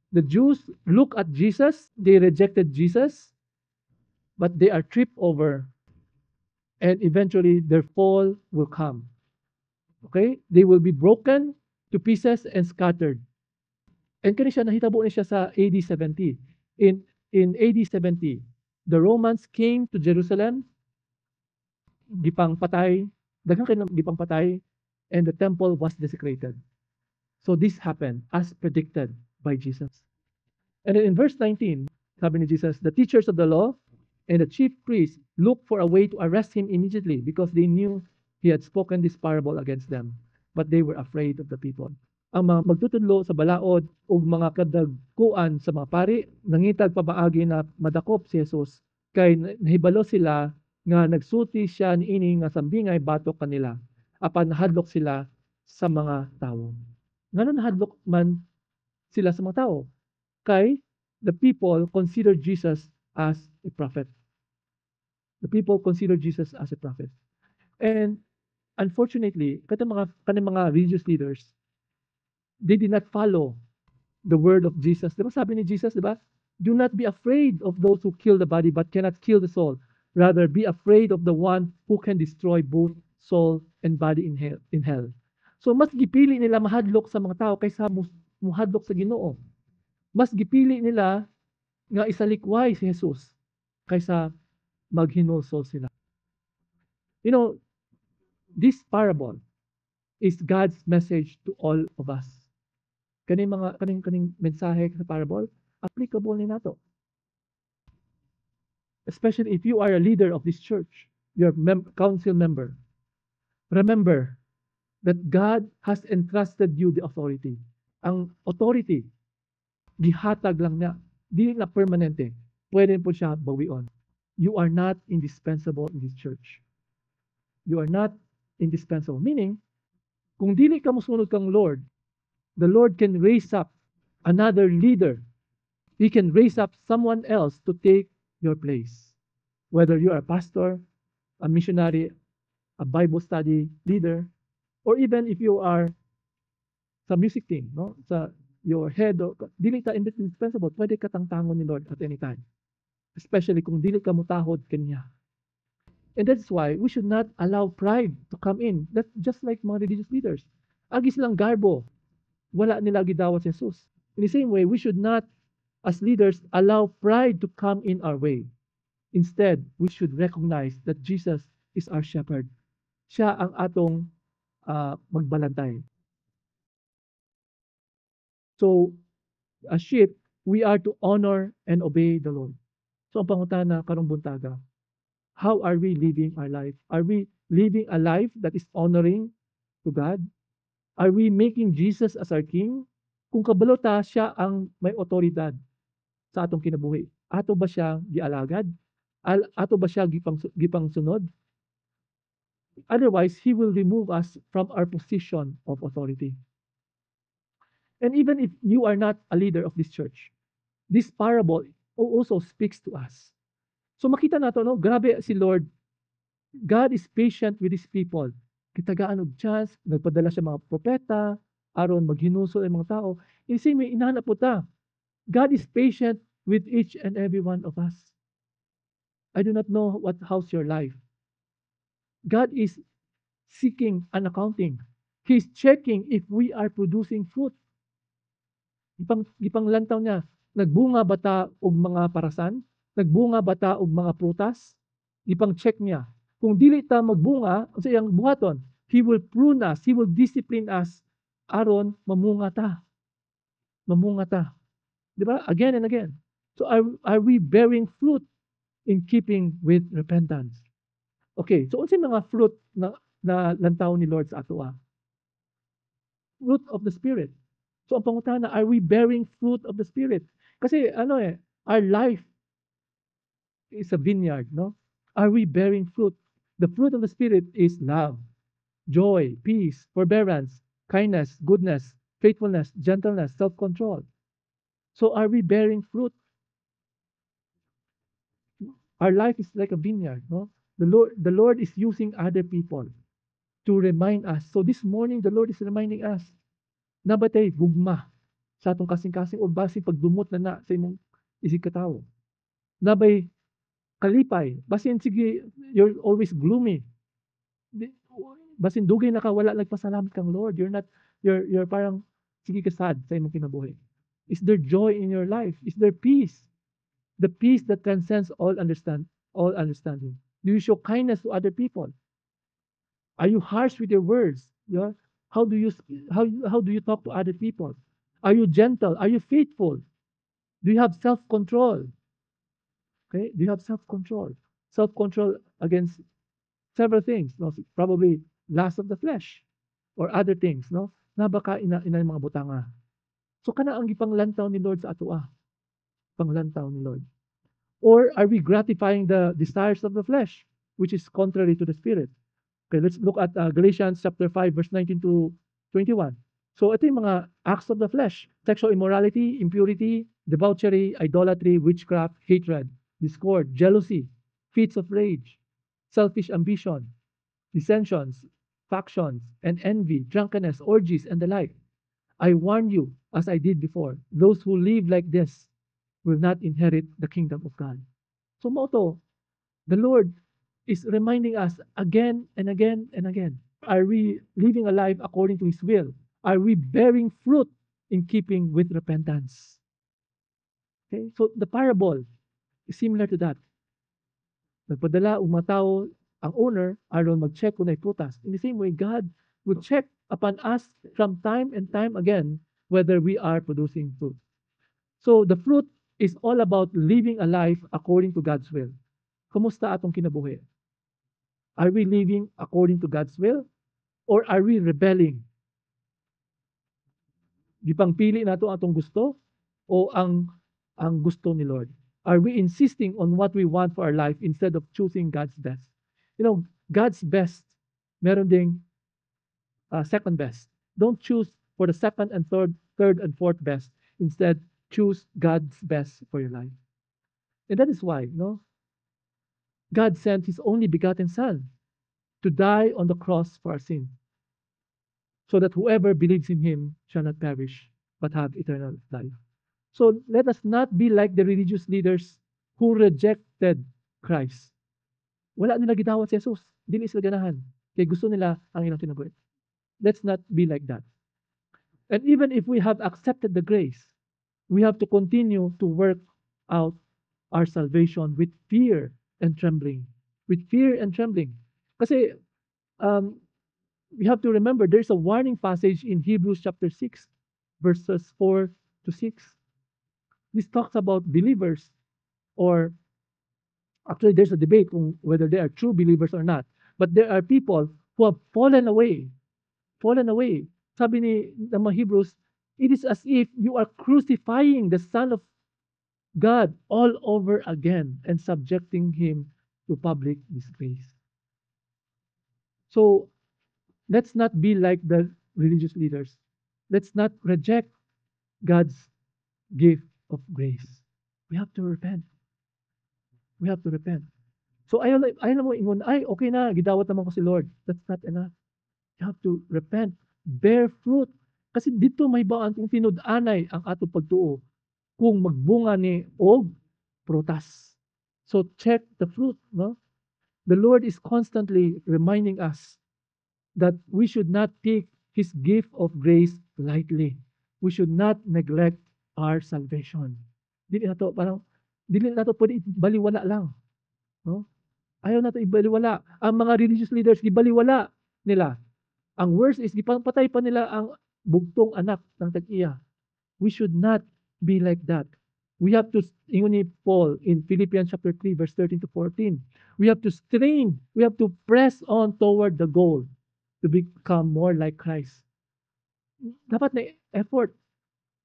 The Jews look at Jesus, they rejected Jesus, but they are tripped over and eventually their fall will come. Okay? They will be broken to pieces and scattered. And kani siya nahitabo ni siya sa AD 70. In AD 70, the Romans came to Jerusalem, gipang patay, daghang kay gipang patay, and the temple was desecrated. So this happened as predicted by Jesus. And then in verse 19, sabi ni Jesus, the teachers of the law and the chief priests looked for a way to arrest him immediately because they knew he had spoken this parable against them, but they were afraid of the people. Ang mga magtutudlo sa balaod ug mga kadagkuan sa mga pari nangitag pabaagi na madakop si Jesus kay nahibalo sila nga nagsulti siya niini nga sambingay batok kanila apan nahadlok sila sa mga tawo. Ngano nahadlok man sila sa mga tao? Kay the people considered Jesus as a prophet. The people considered Jesus as a prophet. And unfortunately, kanang mga religious leaders, they did not follow the word of Jesus. Diba sabi ni Jesus, diba? Do not be afraid of those who kill the body but cannot kill the soul. Rather, be afraid of the one who can destroy both soul and body in hell. So, mas gipili nila mahadlok sa mga tao kaysa muhadlok sa Ginoo. Mas gipili nila nga isalikway si Jesus kaysa maghinulsol sila. You know, this parable is God's message to all of us. Kaning mensahe sa parable, applicable ni nato. Especially if you are a leader of this church, you're council member. Remember that God has entrusted you the authority. Ang authority, gihatag lang niya, di na permanente. Pwede po siya bawion. You are not indispensable in this church. You are not indispensable. Meaning, kung dili ka musunod kang Lord, the Lord can raise up another leader. He can raise up someone else to take your place. Whether you are a pastor, a missionary, a Bible study leader, or even if you are sa music team, no? Sa your head, dili ka indispensable, pwede ka tangtangon ni Lord at any time. Especially kung dili ka mutahod kaniya. And that's why we should not allow pride to come in. That's just like mga religious leaders. Agi silang garbo, wala nila gidawat si Jesus. In the same way, we should not, as leaders, allow pride to come in our way. Instead, we should recognize that Jesus is our shepherd. Siya ang atong magbalantay. So, as sheep, we are to honor and obey the Lord. So, ang pangutana karong buntaga, how are we living our life? Are we living a life that is honoring to God? Are we making Jesus as our King? Kung kabalo ta, siya ang may otoridad sa atong kinabuhi. Ato ba siya gialagad? Ato ba siya gipang sunod? Otherwise, He will remove us from our position of authority. And even if you are not a leader of this church, this parable also speaks to us. So makita nato, no, grabe si Lord. God is patient with His people. Kitagaan og chance, nagpadala siya mga propeta, aron maghinusol ang mga tao. In same way, inahanap po ta. God is patient with each and every one of us. I do not know how's your life. God is seeking an accounting. He's checking if we are producing fruit. Gipang lantaw niya, nagbunga ba ta og mga parasan? Nagbunga ba ta og mga prutas? Gipang check niya. Kung dili ta magbunga, sa iyang buhaton, He will prune us, He will discipline us, aron mamunga ta. Mamunga ta. Di ba? Again and again. So are we bearing fruit in keeping with repentance? Okay, so unsay mga fruit na lantaw ni Lord sa ato? Fruit of the Spirit. So ang pangutana, are we bearing fruit of the Spirit? Kasi our life is a vineyard, no? Are we bearing fruit? The fruit of the Spirit is love, joy, peace, forbearance, kindness, goodness, faithfulness, gentleness, self-control. So are we bearing fruit? Our life is like a vineyard, no? The Lord is using other people to remind us. So this morning, the Lord is reminding us, nabatay gugma sa atong kasing-kasing o basi pagdumot na sa imong isig katawo. Nabay kalipay, basin sige, you're always gloomy. Basin dugay na ka, wala nagpasalamat kang Lord. You're parang sige ka sad sa imong kinabuhi. Is there joy in your life? Is there peace? The peace that transcends all understanding. Do you show kindness to other people? Are you harsh with your words? Yeah. How do you how do you talk to other people? Are you gentle? Are you faithful? Do you have self-control? Okay? Do you have self-control? Self-control against several things, no? Probably lust of the flesh or other things, no? Na baka ina mga butanga. So kana ang gipanglantaw ni Lord sa ato panglantaw ni Lord. Or are we gratifying the desires of the flesh, which is contrary to the spirit? Okay, let's look at Galatians chapter 5 verse 19 to 21. So ito yung mga acts of the flesh: sexual immorality, impurity, debauchery, idolatry, witchcraft, hatred, discord, jealousy, fits of rage, selfish ambition, dissensions, factions, and envy, drunkenness, orgies, and the like. I warn you, as I did before, those who live like this will not inherit the kingdom of God. So moto, the Lord is reminding us again and again and again. Are we living a life according to His will? Are we bearing fruit in keeping with repentance? Okay, so the parable is similar to that. Nagpadala ang mga tao, ang owner, aron mag-check kung may prutas. In the same way, God will check upon us from time and time again whether we are producing fruit. So the fruit is all about living a life according to God's will. Kumusta atong kinabuhi? Are we living according to God's will? Or are we rebelling? Gipangpili nato atong gusto o ang gusto ni Lord? Are we insisting on what we want for our life instead of choosing God's best? You know, God's best, meron ding second best. Don't choose for the second and third and fourth best. Instead, choose God's best for your life. And that is why, no, God sent His only begotten Son to die on the cross for our sin, so that whoever believes in Him shall not perish, but have eternal life. So let us not be like the religious leaders who rejected Christ. Wala nila gidawat si Jesus. Dili sila ganahan. Kaya gusto nila ang ilang kinabuhi. Let's not be like that. And even if we have accepted the grace, we have to continue to work out our salvation with fear and trembling. With fear and trembling. Kasi we have to remember there's a warning passage in Hebrews chapter 6, verses 4 to 6. This talks about believers, or actually there's a debate on whether they are true believers or not. But there are people who have fallen away. Fallen away. Sabi ni ng mga Hebrews, it is as if you are crucifying the Son of God all over again and subjecting Him to public disgrace. So let's not be like the religious leaders. Let's not reject God's gift of grace. We have to repent. We have to repent. So ayaw mo ingon, ay, okay na, gidawat naman ko si Lord. That's not enough. You have to repent. Bear fruit. Kasi dito may baan kung tinud-anay ang ato pagtuo kung magbunga ni og prutas. So check the fruit, no? The Lord is constantly reminding us that we should not take His gift of grace lightly. We should not neglect our salvation. Dili nato parang dili nato pwede baliwala lang, no? Ayaw nato ibaliwala. Ang mga religious leaders gibaliwala nila. Ang worst is gipapatay pa nila ang bugtong anak ng tag-iya. We should not be like that. We have to, ingon ni Paul in Philippians chapter 3 verse 13 to 14. We have to strain, we have to press on toward the goal to become more like Christ. Dapat na effort.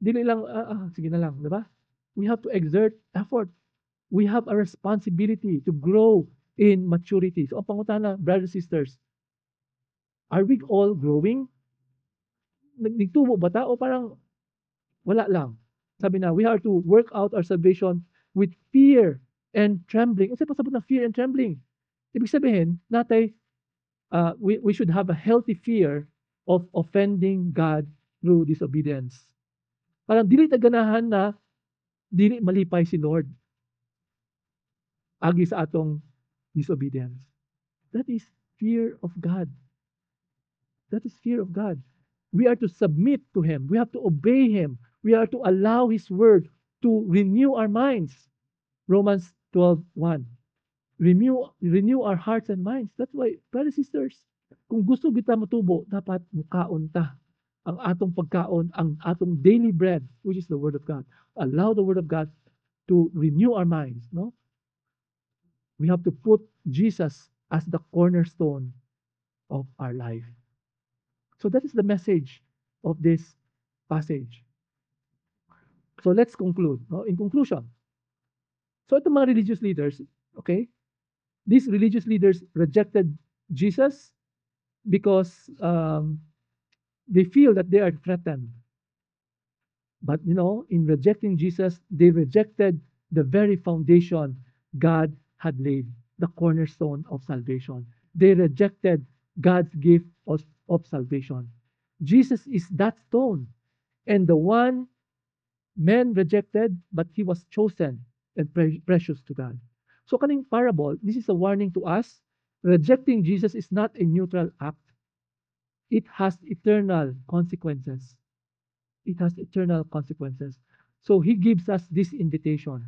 Dili lang, sige na lang, di ba? We have to exert effort. We have a responsibility to grow in maturity. So, ang pangutana, brothers and sisters, are we all growing? Nagtubo ba ta? O parang wala lang? Sabi na, we have to work out our salvation with fear and trembling. Kasi pasabot na fear and trembling. Ibig sabihin, natay, we should have a healthy fear of offending God through disobedience. Parang dili taganahan na dili malipay si Lord agi sa atong disobedience. That is fear of God. That is fear of God. We are to submit to Him. We have to obey Him. We are to allow His Word to renew our minds. Romans 12:1. Renew our hearts and minds. That's why, brothers and sisters, kung gusto kita matubo, dapat mukaon ta. Ang atong pagkaon, ang atong daily bread, which is the Word of God. Allow the Word of God to renew our minds. No, we have to put Jesus as the cornerstone of our life. So that is the message of this passage. So let's conclude. No? In conclusion, so itong mga religious leaders, okay, these religious leaders rejected Jesus because they feel that they are threatened. But in rejecting Jesus, they rejected the very foundation God had laid, the cornerstone of salvation. They rejected God's gift of salvation. Jesus is that stone, and the one men rejected, but he was chosen and precious to God. So kaning parable, this is a warning to us. Rejecting Jesus is not a neutral act. It has eternal consequences. It has eternal consequences. So he gives us this invitation.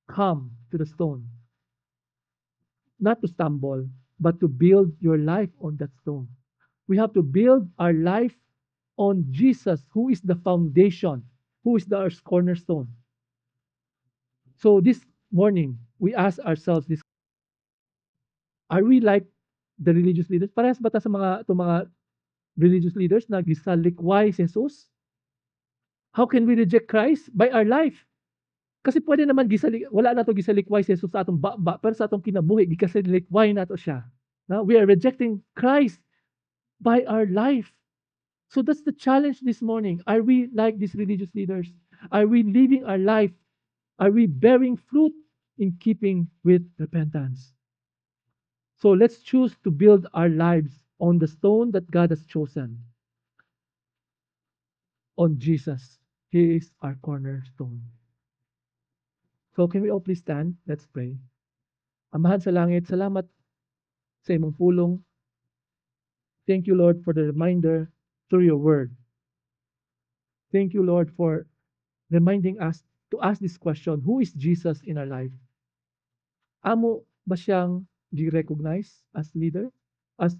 Come to the stone. Not to stumble, but to build your life on that stone. We have to build our life on Jesus, who is the foundation, who is the cornerstone. So this morning, we ask ourselves this: are we like the religious leaders? Parehas ba ta sa mga religious leaders na gisalikway si Jesus? How can we reject Christ? By our life. Kasi pwede naman wala na to gisalikway si Jesus sa atong pero sa atong kinabuhi gisalikway na to siya. No? We are rejecting Christ by our life. So that's the challenge this morning. Are we like these religious leaders? Are we living our life? Are we bearing fruit in keeping with repentance? So let's choose to build our lives on the stone that God has chosen, on Jesus. He is our cornerstone. So can we all please stand? Let's pray. Amahan sa langit, salamat sa imong pulong. Thank you, Lord, for the reminder through your word. Thank you, Lord, for reminding us to ask this question: who is Jesus in our life? Amo ba siyang recognize as leader, as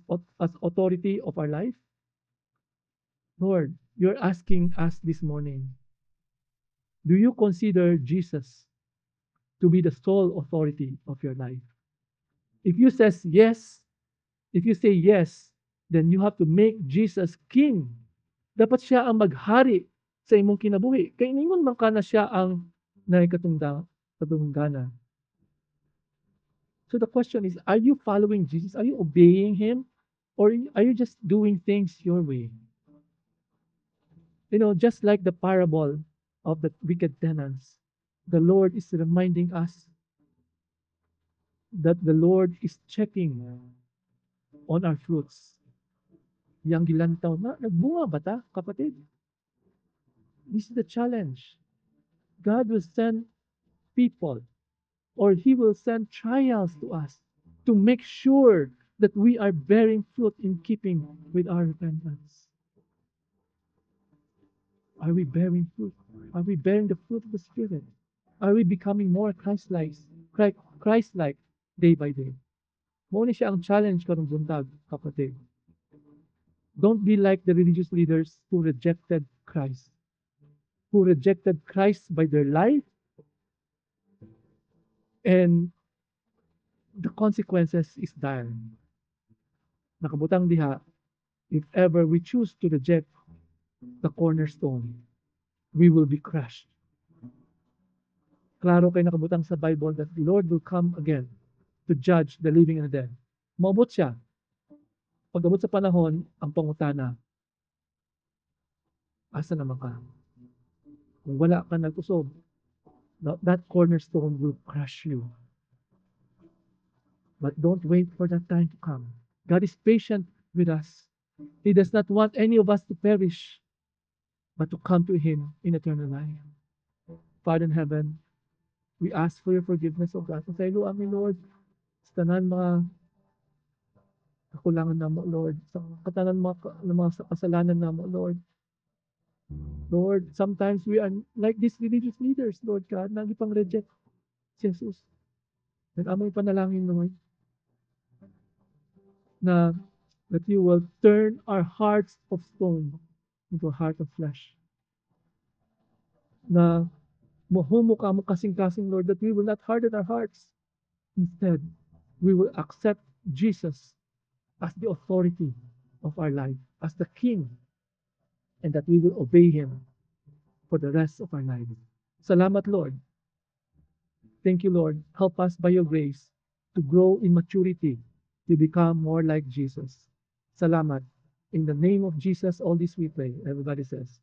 authority of our life? Lord, you're asking us this morning, do you consider Jesus to be the sole authority of your life? If you say yes, then you have to make Jesus king. Dapat siya ang maghari sa imong kinabuhi. Kay ingon man kana siya ang katungganan. So the question is, are you following Jesus? Are you obeying him? Or are you just doing things your way? Just like the parable of the wicked tenants, the Lord is reminding us that the Lord is checking on our fruits. Yang gilantaw na, nagbunga ba ta, kapatid? This is the challenge. God will send people, or he will send trials to us to make sure that we are bearing fruit in keeping with our repentance. Are we bearing fruit? Are we bearing the fruit of the Spirit? Are we becoming more Christ-like, Christ-like day by day? Muna siya ang challenge karong buntag, kapatid. Don't be like the religious leaders who rejected Christ. Who rejected Christ by their life, and the consequences is dire. Nakabutang diha, if ever we choose to reject the cornerstone, we will be crushed. Klaro kay nakabutang sa Bible that the Lord will come again to judge the living and the dead. Maabot siya. Pag-abot sa panahon, ang pangutana, asa naman ka? Kung wala ka nag-usob, that cornerstone will crush you. But don't wait for that time to come. God is patient with us. He does not want any of us to perish, but to come to Him in eternal life. Father in heaven, we ask for your forgiveness, O God. Pasaylo amin, Lord, sa tanan mga kakulangan namo, Lord, sa katanan mga kasalanan namo, Lord. Lord, sometimes we are like these religious leaders, Lord God, na ipang reject si Jesus. Nag-amay panalangin, Lord, na that you will turn our hearts of stone into a heart of flesh. Na mahumo ka mo kasing-kasing, Lord, that we will not harden our hearts. Instead, we will accept Jesus as the authority of our life, as the King, and that we will obey Him for the rest of our lives. Salamat, Lord. Thank you, Lord. Help us by your grace to grow in maturity, to become more like Jesus. Salamat. In the name of Jesus, all this we pray. Everybody says,